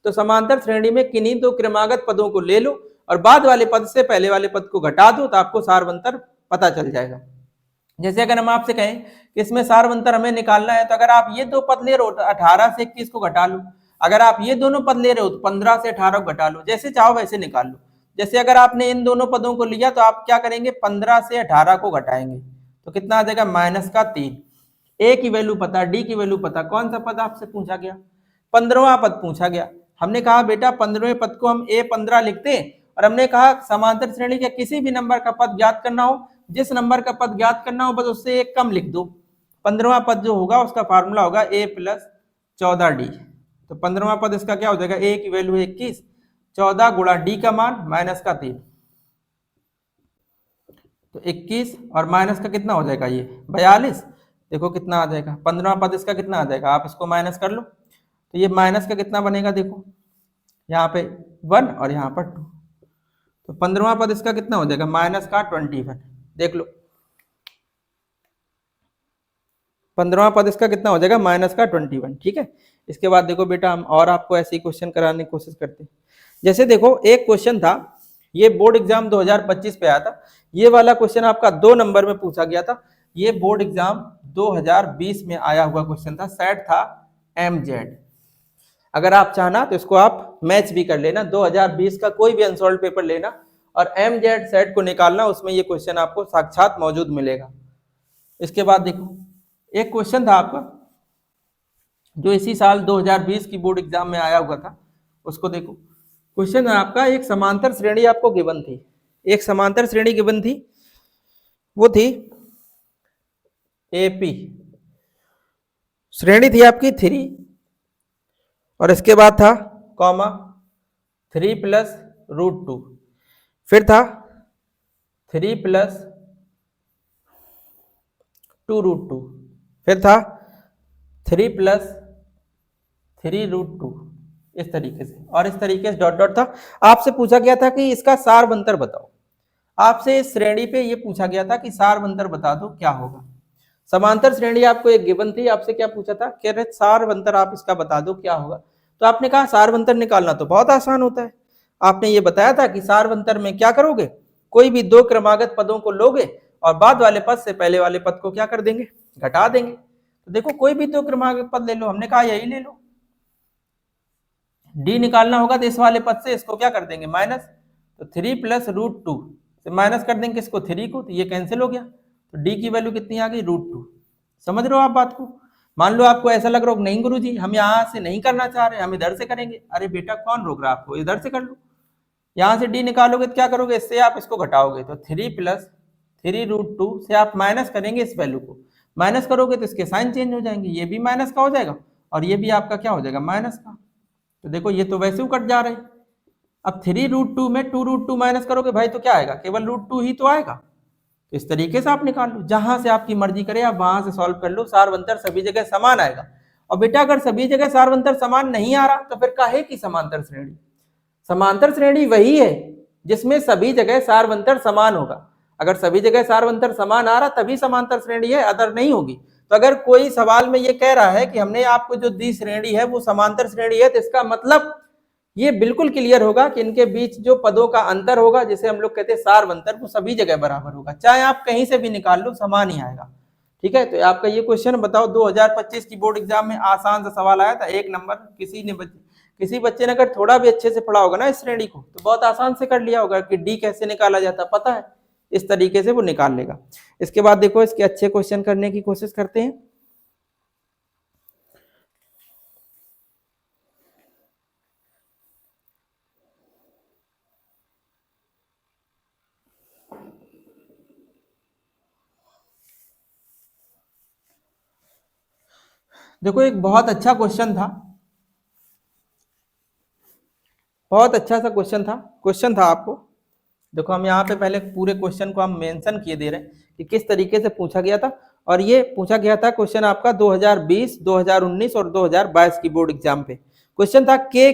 तो समांतर श्रेणी में किन्हीं दो क्रमागत पदों को ले लो और बाद वाले पद से पहले वाले पद को घटा दो तो आपको सारवंतर पता चल जाएगा। जैसे अगर हम आपसे कहें कि इसमें सारवंतर हमें निकालना है, तो अगर आप ये दो पद ले रहे हो तो 18 से 21 को घटा लो। अगर आप ये दोनों पद ले रहे हो तो 15 से 18 को घटा लो, जैसे चाहो वैसे निकाल लो। जैसे अगर आपने इन दोनों पदों को लिया तो आप क्या करेंगे? 15 से 18 को घटाएंगे तो कितना आ जाएगा? -3। ए की वैल्यू पता, डी की वैल्यू पता, कौन सा पद आपसे पूछा गया? 15वां पद पूछा गया। हमने कहा बेटा 15वें पद को हम A15 लिखते हैं और हमने कहा समांतर श्रेणी के किसी भी नंबर का पद ज्ञात करना हो, जिस नंबर का पद ज्ञात करना हो बस उससे एक कम लिख दो। 15वां पद जो होगा उसका फार्मूला होगा a + 14d। तो 15वां पद इसका क्या हो जाएगा? a की वैल्यू 21, 14 गुणा d का मान -3, तो 21 और माइनस का कितना हो जाएगा? ये 42। देखो कितना आ जाएगा? 15वां पद इसका कितना आ जाएगा? आप इसको माइनस कर लो तो ये माइनस का कितना बनेगा? देखो यहाँ पे 1 और यहाँ पर 2, तो 15वां पद इसका कितना हो जाएगा? -21। देख लो 15वां पद इसका कितना हो जाएगा? -21। ठीक है। इसके बाद देखो बेटा हम और आपको ऐसे ही क्वेश्चन कराने की कोशिश करते हैं। जैसे देखो एक क्वेश्चन था, ये बोर्ड एग्जाम 2025 पे आया था। ये वाला क्वेश्चन आपका 2 नंबर में पूछा गया था। ये बोर्ड एग्जाम 2020 में आया हुआ क्वेश्चन था, सेट था MZ। अगर आप चाहना तो इसको आप मैच भी कर लेना, 2020 का कोई भी अनसॉल्व पेपर लेना और MZ सेट को निकालना, उसमें ये क्वेश्चन आपको साक्षात मौजूद मिलेगा। इसके बाद देखो एक क्वेश्चन था आपका जो इसी साल 2020 की बोर्ड एग्जाम में आया हुआ था, उसको देखो। क्वेश्चन है आपका एक समांतर श्रेणी आपको गिवन थी, एक समांतर श्रेणी गिवन थी, वो थी AP। श्रेणी थी आपकी 3 और इसके बाद था कॉमा 3 + √2, फिर था 3 + 2√2, फिर था 3 + 3√2, इस तरीके से, और इस तरीके से डॉट डॉट था। आपसे पूछा गया था कि इसका सारवंतर बताओ। आपसे इस श्रेणी पे ये पूछा गया था कि सारवंतर बता दो क्या होगा। समांतर श्रेणी आपको एक गिवन थी, आपसे क्या पूछा था? कह रहे सारवंतर आप इसका बता दो क्या होगा। तो आपने कहा सारवंतर निकालना तो बहुत आसान होता है। आपने ये बताया था कि सारवंतर में क्या करोगे? कोई भी 2 क्रमागत पदों को लोगे और बाद वाले पद से पहले वाले पद को क्या कर देंगे? घटा देंगे। तो देखो कोई भी 2 क्रमागत पद ले लो, हमने कहा यही ले लो। डी निकालना होगा तो इस वाले पद से इसको क्या कर देंगे? माइनस, तो 3 + √2 से माइनस कर देंगे इसको 3 को, तो ये कैंसिल हो गया, तो डी की वैल्यू कितनी आ गई? √2। समझ रहे हो आप बात को? मान लो आपको ऐसा लग रहा हो नहीं गुरुजी हम यहाँ से नहीं करना चाह रहे, हम इधर से करेंगे। अरे बेटा कौन रोक रहा है आपको? इधर से कर लो। यहाँ से डी निकालोगे तो क्या करोगे? इससे आप इसको घटाओगे, तो 3 + 3√2 से आप माइनस करेंगे इस वैल्यू को, माइनस करोगे तो इसके साइन चेंज हो जाएंगे, ये भी माइनस का हो जाएगा और ये भी आपका क्या हो जाएगा? माइनस का। तो देखो ये तो वैसे ही कट जा रहे हैं। अब 3√2 में 2√2 माइनस करोगे भाई तो क्या आएगा? केवल √2 ही तो आएगा। तो इस तरीके से आप निकाल लो, जहां से आपकी मर्जी करे आप वहां से सॉल्व कर लो, सारवंतर सभी जगह समान आएगा। और बेटा अगर सभी जगह सारवंतर समान नहीं आ रहा तो फिर काहे की समांतर श्रेणी? समांतर श्रेणी वही है जिसमें सभी जगह सारवंतर समान होगा। अगर सभी जगह सारवंतर समान आ रहा तभी समांतर श्रेणी है, अदर नहीं होगी। तो अगर कोई सवाल में ये कह रहा है कि हमने आपको जो दी श्रेणी है वो समांतर श्रेणी है, तो इसका मतलब ये बिल्कुल क्लियर होगा कि इनके बीच जो पदों का अंतर होगा, जिसे हम लोग कहते हैं सार्वंतर, वो सभी जगह बराबर होगा, चाहे आप कहीं से भी निकाल लो समान ही आएगा। ठीक है, तो आपका ये क्वेश्चन बताओ 2025 की बोर्ड एग्जाम में आसान सा सवाल आया था, 1 नंबर। किसी बच्चे ने अगर थोड़ा भी अच्छे से पढ़ा होगा ना इस श्रेणी को, तो बहुत आसान से कर लिया होगा कि डी कैसे निकाला जाता पता है, इस तरीके से वो निकाल लेगा। इसके बाद देखो इसके अच्छे क्वेश्चन करने की कोशिश करते हैं। देखो एक बहुत अच्छा क्वेश्चन था, बहुत अच्छा सा क्वेश्चन था आपको। देखो हम यहाँ पे पहले पूरे क्वेश्चन को हम मेंशन किए दे रहे हैं कि किस तरीके से पूछा गया था। और ये पूछा गया था क्वेश्चन आपका 2020, 2019 और 2022 की बोर्ड एग्जाम पे। क्वेश्चन था के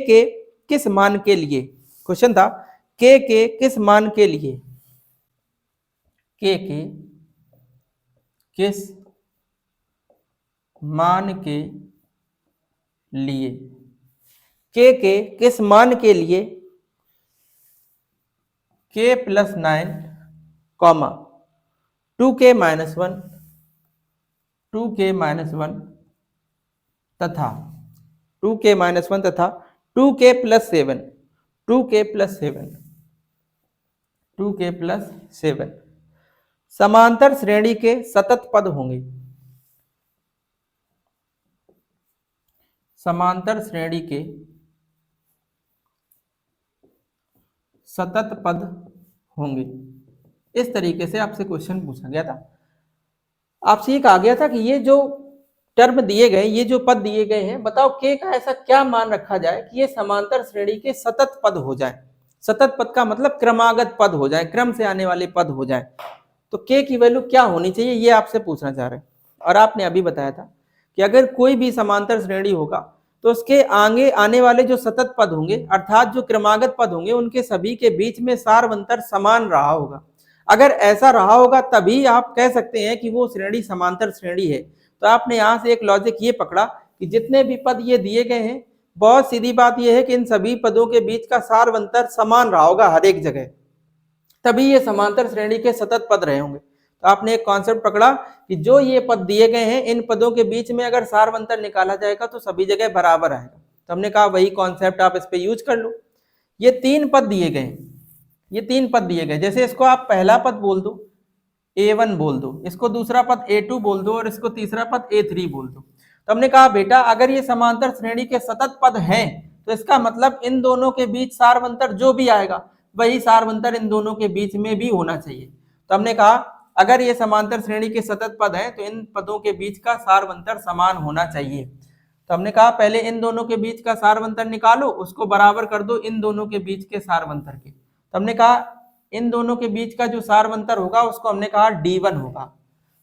किस मान के लिए, क्वेश्चन था के किस मान के लिए, के किस मान के लिए, के किस मान के लिए k + 9, 2k - 1, 2k - 1 तथा 2k - 1 तथा 2k + 7, 2k + 7, 2k + 7 समांतर श्रेणी के सतत पद होंगे, समांतर श्रेणी के सतत पद होंगे। इस तरीके से आपसे क्वेश्चन पूछा गया था। आपसे ये कहा गया था कि ये जो टर्म दिए गए, ये जो पद दिए गए हैं, बताओ के का ऐसा क्या मान रखा जाए कि ये समांतर श्रेणी के सतत पद हो जाए। सतत पद का मतलब क्रमागत पद हो जाए, क्रम से आने वाले पद हो जाए। तो के की वैल्यू क्या होनी चाहिए, ये आपसे पूछना चाह रहे हैं। और आपने अभी बताया था कि अगर कोई भी समांतर श्रेणी होगा तो उसके आगे आने वाले जो सतत पद होंगे, अर्थात जो क्रमागत पद होंगे, उनके सभी के बीच में सार्वंतर समान रहा होगा। अगर ऐसा रहा होगा तभी आप कह सकते हैं कि वो श्रेणी समांतर श्रेणी है। तो आपने यहां से एक लॉजिक ये पकड़ा कि जितने भी पद ये दिए गए हैं, बहुत सीधी बात यह है कि इन सभी पदों के बीच का सार्वंतर समान रहा होगा हर एक जगह, तभी ये समांतर श्रेणी के सतत पद रहे होंगे। तो आपने एक कॉन्सेप्ट पकड़ा कि जो ये पद दिए गए हैं, इन पदों के बीच में अगर सार्वंतर निकाला जाएगा तो सभी जगह बराबर आएगा। तो हमने कहा वही कॉन्सेप्ट आप इस पे यूज कर लो। ये 3 पद दिए गए, ये 3 पद दिए गए, जैसे इसको आप पहला पद बोल दो a1 बोल दो, इसको दूसरा पद a2 बोल दो और इसको तीसरा पद a3 बोल दो। तो हमने कहा बेटा अगर ये समांतर श्रेणी के सतत पद हैं तो इसका मतलब इन दोनों के बीच सार्वंतर जो भी आएगा वही सार्वंतर इन दोनों के बीच में भी होना चाहिए। तो हमने कहा अगर ये समांतर श्रेणी के सतत पद हैं तो इन पदों के बीच का सार्वंतर समान होना चाहिए। तो हमने कहा पहले इन दोनों के बीच का सार्वंतर निकालो, उसको बराबर कर दो इन दोनों के बीच के सार्वंतर के। तो हमने कहा इन दोनों के बीच का जो सार्वंतर होगा उसको हमने कहा d1 होगा,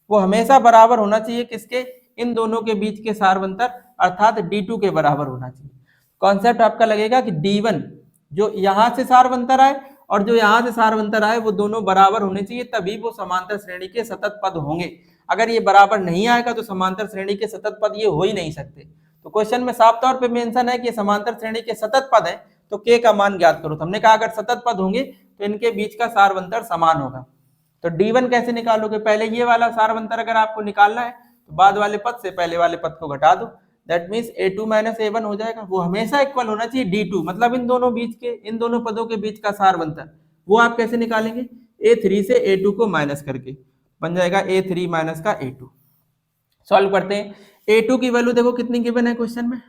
वो हमेशा बराबर होना चाहिए किसके, इन दोनों के बीच के सार्वंतर अर्थात d2 के बराबर होना चाहिए। कॉन्सेप्ट आपका लगेगा कि d1 जो यहां से सार्वंतर आए और जो यहां से सार्वंतर आए वो दोनों बराबर होने चाहिए, तभी वो समांतर श्रेणी के सतत पद होंगे। अगर ये बराबर नहीं आएगा तो समांतर श्रेणी के सतत पद ये हो ही नहीं सकते। तो क्वेश्चन में साफ तौर पे मेंशन है कि समांतर श्रेणी के सतत पद है, तो के का मान ज्ञात करो। तो हमने कहा अगर सतत पद होंगे तो इनके बीच का सार्वंतर समान होगा। तो d1 कैसे निकालोगे, पहले ये वाला सार्वंतर अगर आपको निकालना है तो बाद वाले पद से पहले वाले पद को घटा दो, दैट मींस a2 - a1 हो जाएगा। वो हमेशा इक्वल होना चाहिए d2, मतलब इन दोनों बीच के, इन दोनों पदों के बीच का सार्वंतर। वो आप कैसे निकालेंगे, a3 से a2 को माइनस करके बन जाएगा a3 - का a2। सॉल्व करते हैं। a2 की वैल्यू देखो कितनी गिवन है क्वेश्चन में,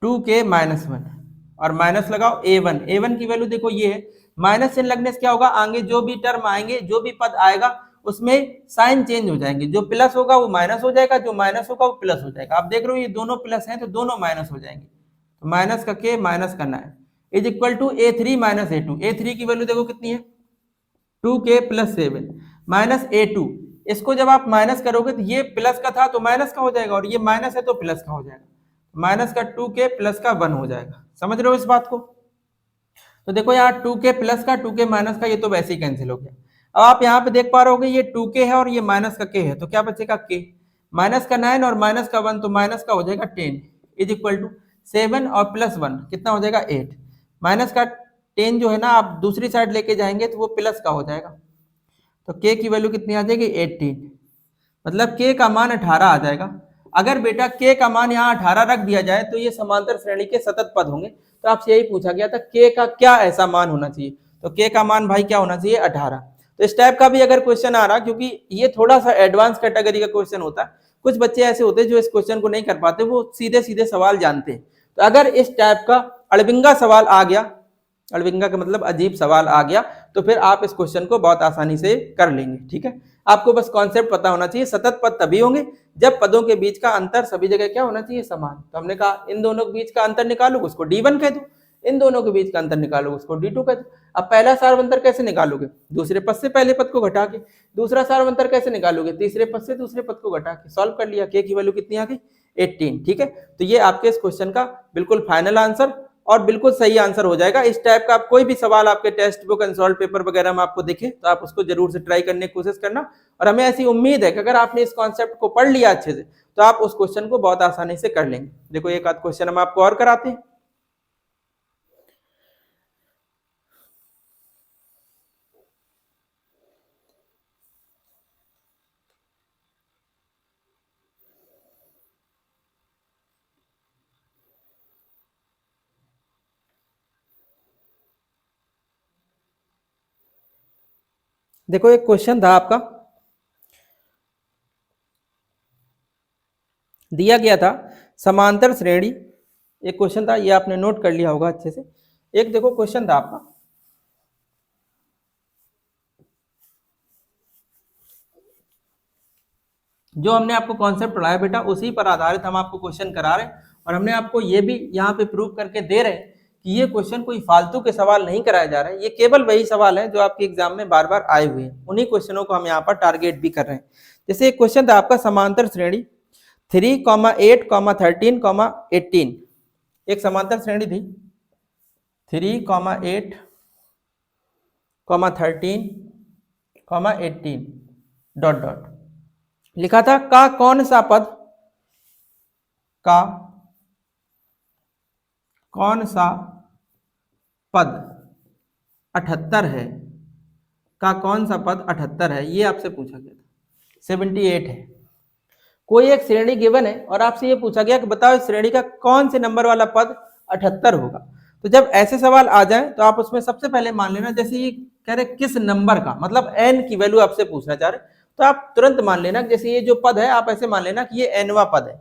2k - 1 और माइनस लगाओ a1 की वैल्यू देखो ये है। माइनस चिन्ह लगने से क्या होगा, आगे जो भी टर्म आएंगे, जो भी पद आएगा उसमें साइन चेंज हो जाएंगे, जो प्लस होगा वो माइनस हो जाएगा, जो माइनस होगा वो प्लस हो जाएगा। आप देख रहे हो ये दोनों प्लस हैं तो दोनों माइनस हो जाएंगे। तो माइनस का k माइनस का 9 is equal to a3 - a2। a3 की वैल्यू देखो कितनी है, 2k + 7 माइनस a2। इसको जब आप माइनस करोगे तो ये प्लस का था तो माइनस का हो जाएगा, और ये माइनस है तो प्लस का हो जाएगा। माइनस का 2k प्लस का 1 हो जाएगा। समझ रहे हो इस बात को। तो देखो यहाँ 2k प्लस का 2k माइनस का ये तो वैसे ही कैंसिल हो गया। अब आप यहाँ पे देख पा रहे होगे ये 2k है और ये माइनस का k है, तो क्या बचेगा k, माइनस का 9 और माइनस का 1 तो माइनस का हो जाएगा 10 इज इक्वल टू 7 और +1 कितना हो जाएगा 8, माइनस का 10 जो है ना आप दूसरी साइड लेके जाएंगे तो वो प्लस का हो जाएगा, तो k की वैल्यू कितनी आ जाएगी 18, मतलब k का मान 18 आ जाएगा। अगर बेटा k का मान यहाँ 18 रख दिया जाए तो ये समांतर श्रेणी के सतत पद होंगे। तो आपसे यही पूछा गया था k का क्या ऐसा मान होना चाहिए, तो k का मान भाई क्या होना चाहिए 18। तो इस टाइप का भी अगर क्वेश्चन आ रहा, क्योंकि ये थोड़ा सा एडवांस कैटेगरी का क्वेश्चन होता है, कुछ बच्चे ऐसे होते हैं जो इस क्वेश्चन को नहीं कर पाते, वो सीधे सीधे सवाल जानते हैं। तो अगर इस टाइप का अड़बिंगा सवाल आ गया, अड़बिंगा का मतलब अजीब सवाल आ गया, तो फिर आप इस क्वेश्चन को बहुत आसानी से कर लेंगे। ठीक है, आपको बस कॉन्सेप्ट पता होना चाहिए, सतत पद तभी होंगे जब पदों के बीच का अंतर सभी जगह क्या होना चाहिए समान। तो हमने कहा इन दोनों के बीच का अंतर निकालो, उसको D1 कह दो, इन दोनों के बीच का अंतर निकालो, उसको D2 कह दो। अब पहला सार्वंतर कैसे निकालोगे, दूसरे पद से पहले पद को घटा के, दूसरा सार्वंतर कैसे निकालोगे, तीसरे पद से दूसरे पद को घटा के। सॉल्व कर लिया, k की वैल्यू कितनी आ गई 18। ठीक है, तो ये आपके इस क्वेश्चन का बिल्कुल फाइनल आंसर और बिल्कुल सही आंसर हो जाएगा। इस टाइप का आप कोई भी सवाल आपके टेक्स्ट बुक अनसॉल्व पेपर वगैरह में आपको दिखे तो आप उसको जरूर से ट्राई करने की कोशिश करना। और हमें ऐसी उम्मीद है कि अगर आपने इस कॉन्सेप्ट को पढ़ लिया अच्छे से तो आप उस क्वेश्चन को बहुत आसानी से कर लेंगे। देखो एक आध क्वेश्चन हम आपको और कराते हैं। देखो एक क्वेश्चन था आपका, दिया गया था समांतर श्रेणी, एक क्वेश्चन था, ये आपने नोट कर लिया होगा अच्छे से। एक देखो क्वेश्चन था आपका, जो हमने आपको कॉन्सेप्ट पढ़ाया बेटा उसी पर आधारित हम आपको क्वेश्चन करा रहे हैं। और हमने आपको ये भी यहाँ पे प्रूव करके दे रहे हैं कि ये क्वेश्चन कोई फालतू के सवाल नहीं कराए जा रहे हैं, ये केवल वही सवाल है जो आपके एग्जाम में बार बार आए हुए हैं, उन्हीं क्वेश्चनों को हम यहाँ पर टारगेट भी कर रहे हैं। जैसे एक क्वेश्चन था आपका समांतर श्रेणी 3, 8, 13, 18, एक समांतर श्रेणी थी 3, 8, 13, 18 डॉट डॉट, लिखा था का कौन सा पद, का कौन सा पद 78 है, का कौन सा पद 78 है, ये आपसे पूछा गया था। 78 है, कोई एक श्रेणी गिवन है और आपसे ये पूछा गया कि बताओ इस श्रेणी का कौन से नंबर वाला पद 78 होगा। तो जब ऐसे सवाल आ जाए तो आप उसमें सबसे पहले मान लेना, जैसे ये कह रहे किस नंबर का, मतलब n की वैल्यू आपसे पूछना चाह रहे, तो आप तुरंत मान लेना जैसे ये जो पद है आप ऐसे मान लेना कि ये nवां पद है।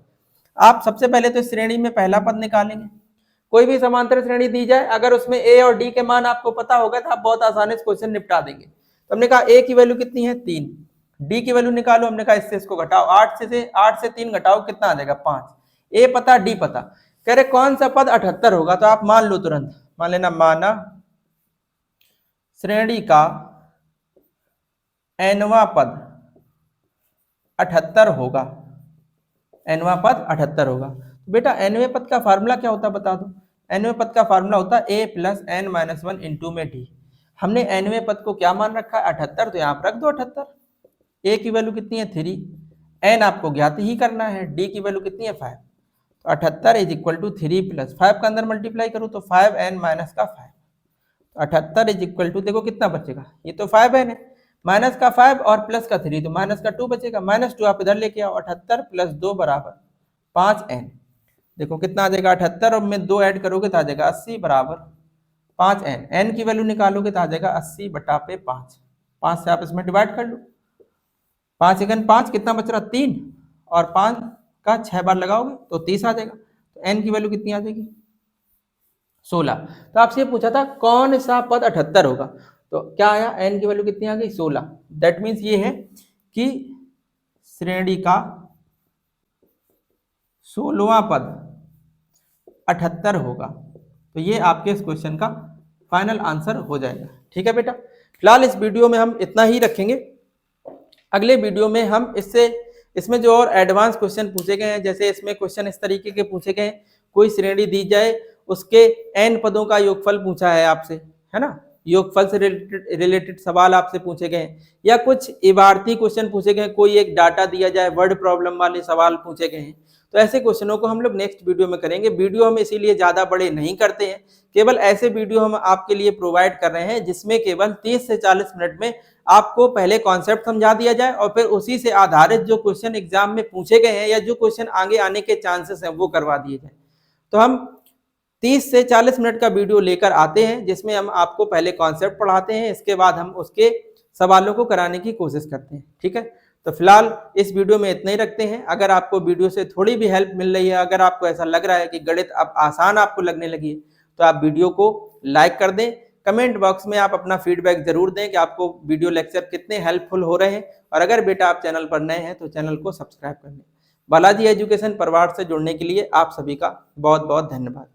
आप सबसे पहले तो इस श्रेणी में पहला पद निकालेंगे। कोई भी समांतर श्रेणी दी जाए, अगर उसमें a और d के मान आपको पता होगा तो आप बहुत आसानी से क्वेश्चन निपटा देंगे। तो हमने कहा a की वैल्यू कितनी है 3, d की वैल्यू निकालो, हमने कहा इससे इसको घटाओ, 8 से 3 घटाओ कितना आ जाएगा 5, a पता d पता, कह रहे कौन सा पद 78 होगा। तो आप मान लो तुरंत, मान लेना माना श्रेणी का nवां पद 78 होगा, nवां पद 78 होगा। बेटा nवें पद का फार्मूला क्या होता है बता दो, nवें पद का फार्मूला होता है a plus n minus 1 into में d। हमने nवें पद को क्या मान रखा है 78, तो यहाँ पर रख दो 78, a की वैल्यू कितनी है 3, n आपको ज्ञात ही करना है, d की वैल्यू कितनी है 5, तो 78 इज इक्वल टू 3 प्लस 5 का अंदर मल्टीप्लाई करूँ तो 5n माइनस का 5, 78 इज इक्वल टू देखो कितना बचेगा, ये तो 5n है, माइनस का 5 और प्लस का 3 तो माइनस का 2 बचेगा, -2 आप इधर लेके आओ, 78 प्लस 2 बराबर 5n, देखो कितना आ जाएगा 78 और में 2 ऐड करोगे तो आ जाएगा 80 बराबर 5n, n की वैल्यू निकालोगे तो आ जाएगा 80 बटा पे 5, 5 से आप इसमें डिवाइड कर लो, 5 एकन 5 कितना बच रहा 3 और 5 का 6 बार लगाओगे तो 30 आ जाएगा, तो n की वैल्यू कितनी आ जाएगी 16। तो आपसे पूछा था कौन सा पद 78 होगा, तो क्या आया n की वैल्यू कितनी आ गई 16। दैट मीन्स ये है कि श्रेणी का 16वां पद 78 होगा। तो ये आपके इस क्वेश्चन का फाइनल आंसर हो जाएगा। ठीक है बेटा, फिलहाल इस वीडियो में हम इतना ही रखेंगे, अगले वीडियो में हम इसमें जो और एडवांस क्वेश्चन पूछे गए हैं, जैसे इसमें क्वेश्चन इस तरीके के पूछे गए हैं, कोई श्रेणी दी जाए उसके n पदों का योगफल पूछा है आपसे, है ना, योगफल से रिलेटेड सवाल आपसे पूछे गए हैं, या कुछ इबारती क्वेश्चन पूछे गए, कोई एक डाटा दिया जाए, वर्ड प्रॉब्लम वाले सवाल पूछे गए हैं, तो ऐसे क्वेश्चनों को हम लोग नेक्स्ट वीडियो में करेंगे। वीडियो हम इसीलिए ज़्यादा बड़े नहीं करते हैं, केवल ऐसे वीडियो हम आपके लिए प्रोवाइड कर रहे हैं जिसमें केवल 30 से 40 मिनट में आपको पहले कॉन्सेप्ट समझा दिया जाए और फिर उसी से आधारित जो क्वेश्चन एग्जाम में पूछे गए हैं या जो क्वेश्चन आगे आने के चांसेस हैं वो करवा दिए जाए। तो हम 30 से 40 मिनट का वीडियो लेकर आते हैं जिसमें हम आपको पहले कॉन्सेप्ट पढ़ाते हैं, इसके बाद हम उसके सवालों को कराने की कोशिश करते हैं। ठीक है, तो फिलहाल इस वीडियो में इतना ही रखते हैं। अगर आपको वीडियो से थोड़ी भी हेल्प मिल रही है, अगर आपको ऐसा लग रहा है कि गणित अब आसान आपको लगने लगी है, तो आप वीडियो को लाइक कर दें। कमेंट बॉक्स में आप अपना फीडबैक जरूर दें कि आपको वीडियो लेक्चर कितने हेल्पफुल हो रहे हैं, और अगर बेटा आप चैनल पर नए हैं तो चैनल को सब्सक्राइब कर लें। बालाजी एजुकेशन परिवार से जुड़ने के लिए आप सभी का बहुत बहुत धन्यवाद।